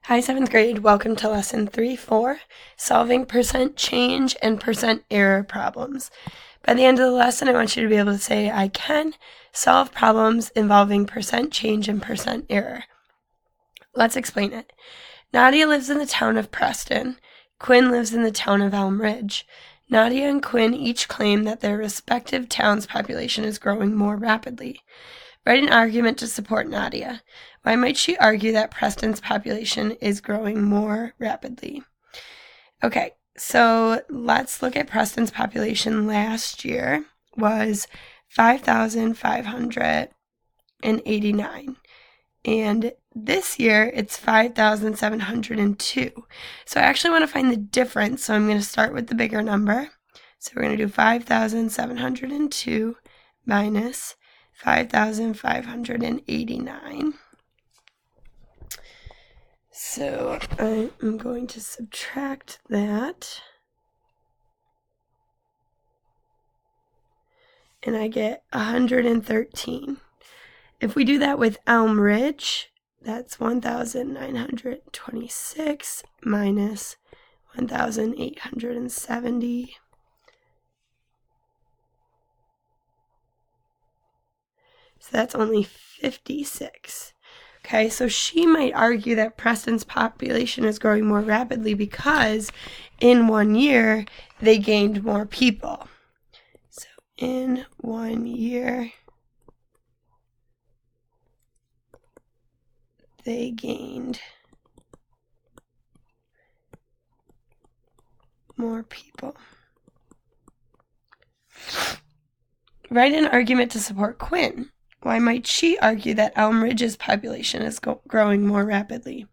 Hi, 7th grade. Welcome to lesson 3-4, solving percent change and percent error problems. By the end of the lesson, I want you to be able to say, I can solve problems involving percent change and percent error. Let's explain it. Nadia lives in the town of Preston. Quinn lives in the town of Elm Ridge. Nadia and Quinn each claim that their respective towns' population is growing more rapidly. Write an argument to support Nadia. Why might she argue that Preston's population is growing more rapidly? Okay, so let's look at Preston's population last year was 5,589. And this year it's 5,702. So I actually want to find the difference, so I'm going to start with the bigger number. So we're going to do 5,702 minus 5,589. So I'm going to subtract that. And I get 113. If we do that with Elm Ridge, that's 1,926 minus 1,870. So that's only 56. Okay, so she might argue that Preston's population is growing more rapidly because in 1 year they gained more people. So in 1 year they gained more people. Write an argument to support Quinn. Why might she argue that Elm Ridge's population is growing more rapidly?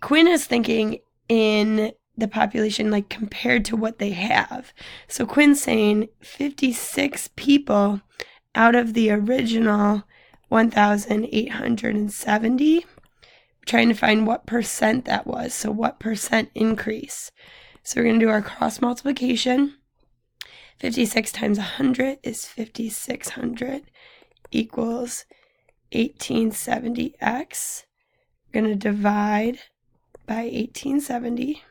Quinn is thinking in the population like compared to what they have. So Quinn's saying 56 people out of the original 1,870. Trying to find what percent that was. So what percent increase? So we're going to do our cross multiplication. 56 times 100 is 5,600 equals 1870x. We're going to divide by 1870.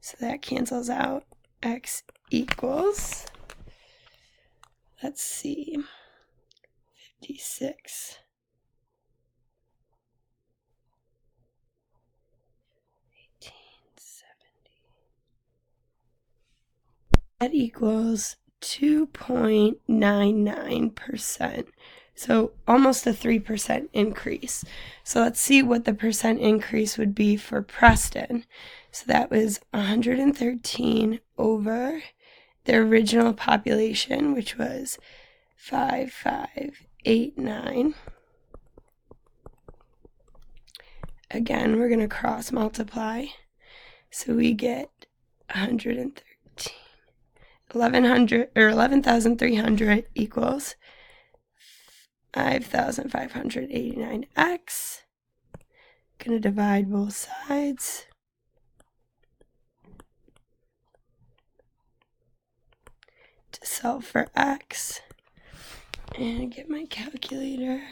So that cancels out. X equals, let's see, 56. 1870. That equals 2.99%. So almost a 3% increase. So let's see what the percent increase would be for Preston. So that was 113 over the original population, which was 5,589. Again, we're going to cross multiply. So we get 113. 11,300 equals 5,589x. Gonna divide both sides. To solve for x. And get my calculator.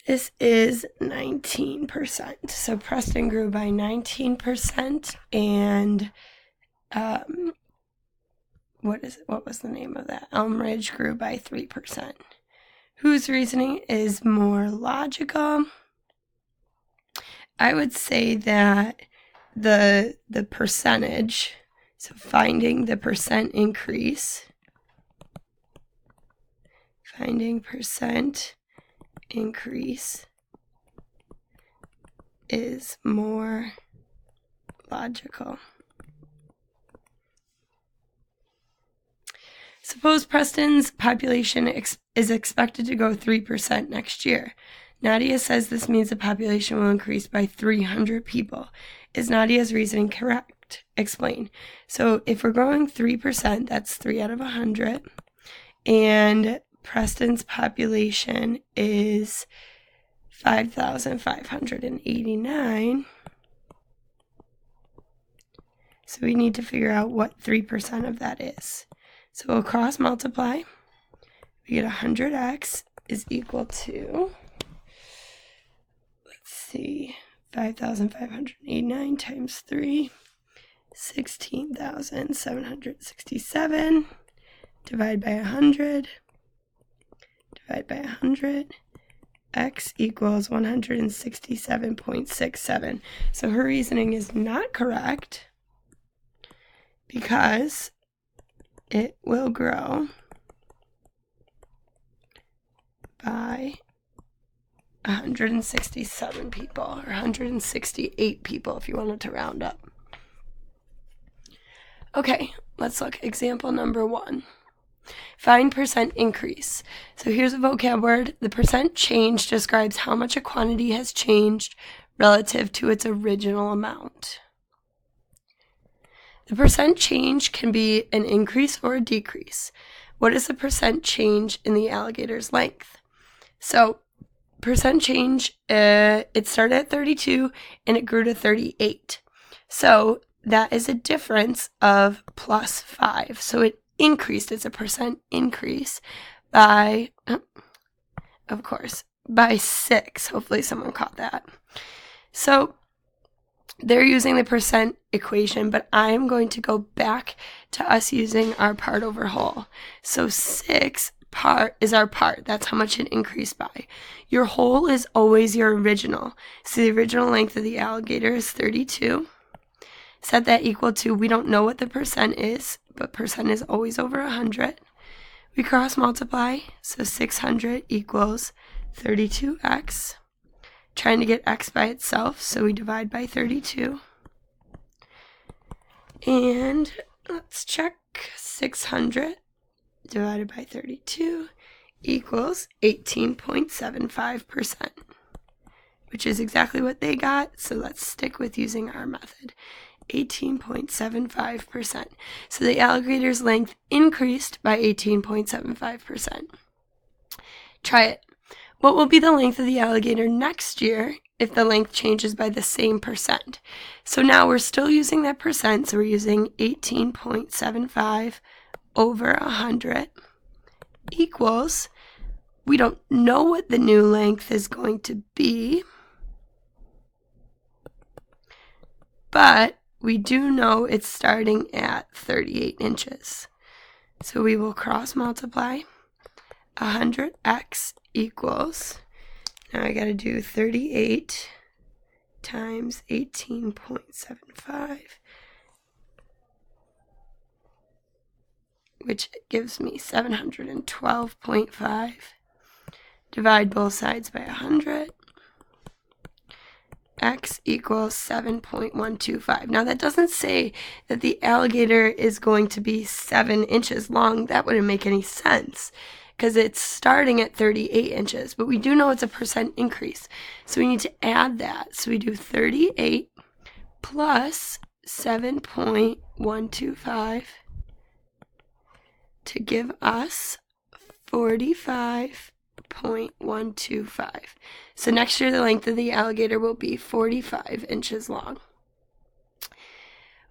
This is 19%. So Preston grew by 19%, and what was the name of that? Elm Ridge grew by 3%. Whose reasoning is more logical? I would say that the percentage, so finding the percent increase, finding percent increase is more logical. Suppose Preston's population is expected to grow 3% next year. Nadia says this means the population will increase by 300 people. Is Nadia's reasoning correct? Explain. So if we're growing 3%, that's 3 out of 100. And Preston's population is 5,589. So we need to figure out what 3% of that is. So we'll cross multiply. We get 100x is equal to, let's see, 5,589 times 3, 16,767, divide by 100, divide by 100, x equals 167.67. So her reasoning is not correct because it will grow by 167 people, or 168 people if you wanted to round up. Okay, let's look. Example number 1. Find percent increase. So here's a vocab word. The percent change describes how much a quantity has changed relative to its original amount. The percent change can be an increase or a decrease. What is the percent change in the alligator's length? So percent change, it started at 32 and it grew to 38. So that is a difference of plus 5. So it increased. It's a percent increase by, of course, by 6. Hopefully someone caught that. So they're using the percent equation, but I'm going to go back to us using our part over whole. So 6 part is our part. That's how much it increased by. Your whole is always your original. So the original length of the alligator is 32. Set that equal to, we don't know what the percent is, but percent is always over 100. We cross multiply, so 600 equals 32x. Trying to get x by itself, so we divide by 32. And let's check. 600 divided by 32 equals 18.75%, which is exactly what they got, so let's stick with using our method. 18.75%. So the alligator's length increased by 18.75%. Try it. What will be the length of the alligator next year if the length changes by the same percent? So now we're still using that percent, so we're using 18.75 over 100 equals, we don't know what the new length is going to be, but we do know it's starting at 38 inches. So we will cross multiply. 100x equals, now I got to do 38 times 18.75, which gives me 712.5. Divide both sides by 100. X equals 7.125. Now that doesn't say that the alligator is going to be 7 inches long. That wouldn't make any sense because it's starting at 38 inches, but we do know it's a percent increase. So we need to add that. So we do 38 plus 7.125 to give us 45.125. So next year the length of the alligator will be 45 inches long.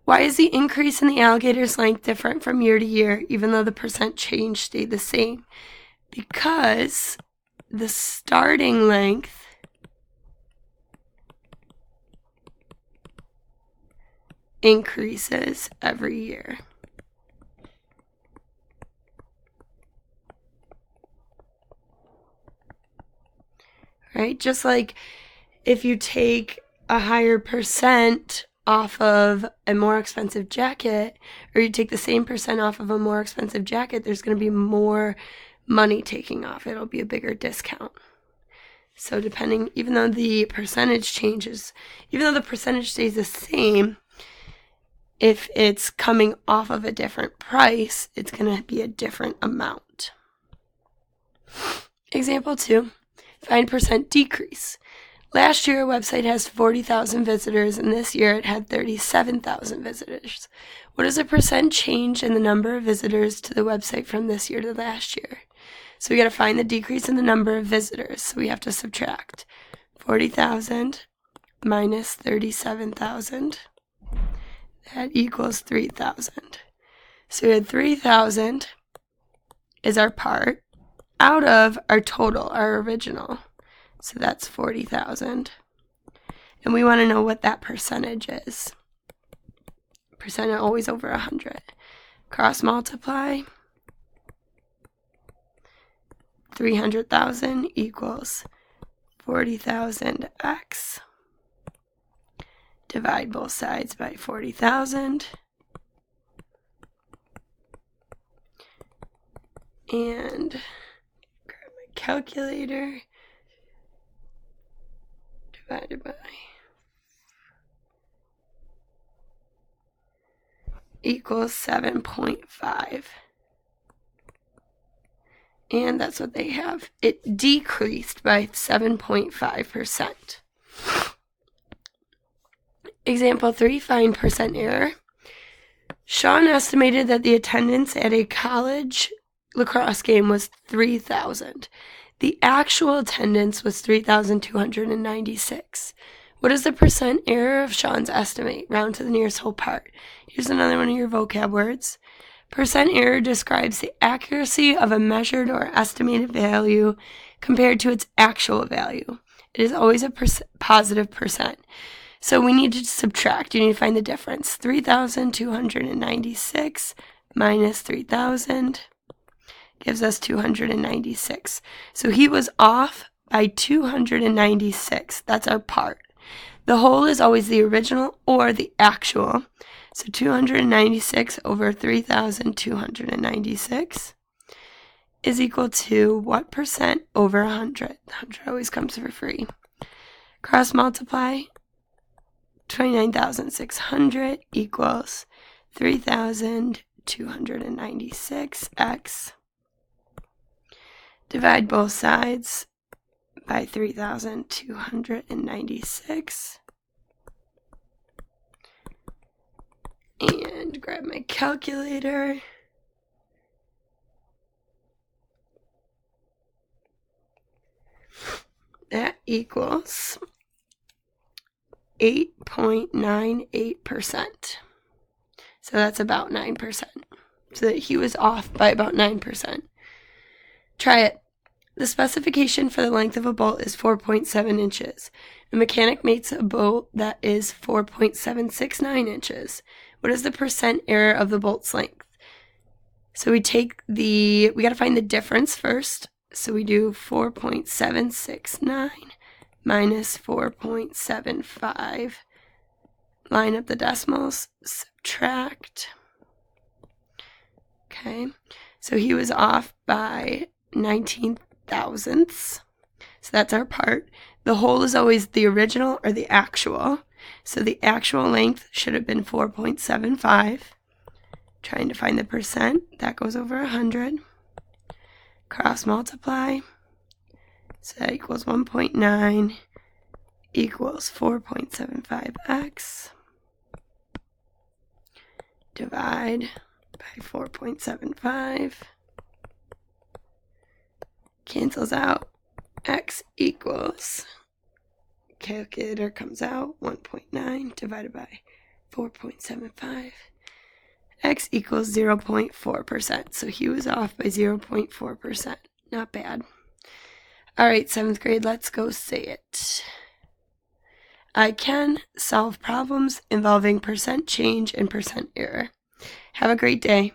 Why is the increase in the alligator's length different from year to year, even though the percent change stayed the same? Because the starting length increases every year. Right? Just like if you take a higher percent off of a more expensive jacket, or you take the same percent off of a more expensive jacket, there's going to be more money taking off. It'll be a bigger discount. So depending, even though the percentage changes, even though the percentage stays the same, if it's coming off of a different price, it's going to be a different amount. Example 2. Find percent decrease. Last year, our website has 40,000 visitors, and this year it had 37,000 visitors. What is the percent change in the number of visitors to the website from this year to last year? So we got to find the decrease in the number of visitors. So we have to subtract 40,000 minus 37,000. That equals 3,000. So we had 3,000 is our part out of our total, our original. So that's 40,000. And we want to know what that percentage is. Percent always over 100. Cross multiply. 300,000 equals 40,000 x. Divide both sides by 40,000. And grab my calculator. Divided by equals 7.5. And that's what they have. It decreased by 7.5%. Example 3, find percent error. Sean estimated that the attendance at a college lacrosse game was 3,000. The actual attendance was 3,296. What is the percent error of Sean's estimate? Round to the nearest whole part. Here's another one of your vocab words. Percent error describes the accuracy of a measured or estimated value compared to its actual value. It is always a positive percent. So we need to subtract. You need to find the difference. 3,296 minus 3,000 gives us 296. So he was off by 296. That's our part. The whole is always the original or the actual. So 296 over 3,296 is equal to what percent over 100? 100 always comes for free. Cross multiply. 29,600 equals 3,296x. Divide both sides by 3,296. And grab my calculator. That equals 8.98%. So that's about 9%. So that he was off by about 9%. Try it. The specification for the length of a bolt is 4.7 inches. A mechanic makes a bolt that is 4.769 inches. What is the percent error of the bolt's length? So we got to find the difference first. So we do 4.769 minus 4.75. Line up the decimals, subtract. Okay, so he was off by 19 thousandths. So that's our part. The whole is always the original or the actual. So the actual length should have been 4.75. Trying to find the percent. That goes over 100. Cross multiply. So that equals 1.9 equals 4.75x. Divide by 4.75. Cancels out. X equals, calculator comes out 1.9 divided by 4.75. X equals 0.4%. So he was off by 0.4%. Not bad. All right, 7th grade, let's go say it. I can solve problems involving percent change and percent error. Have a great day.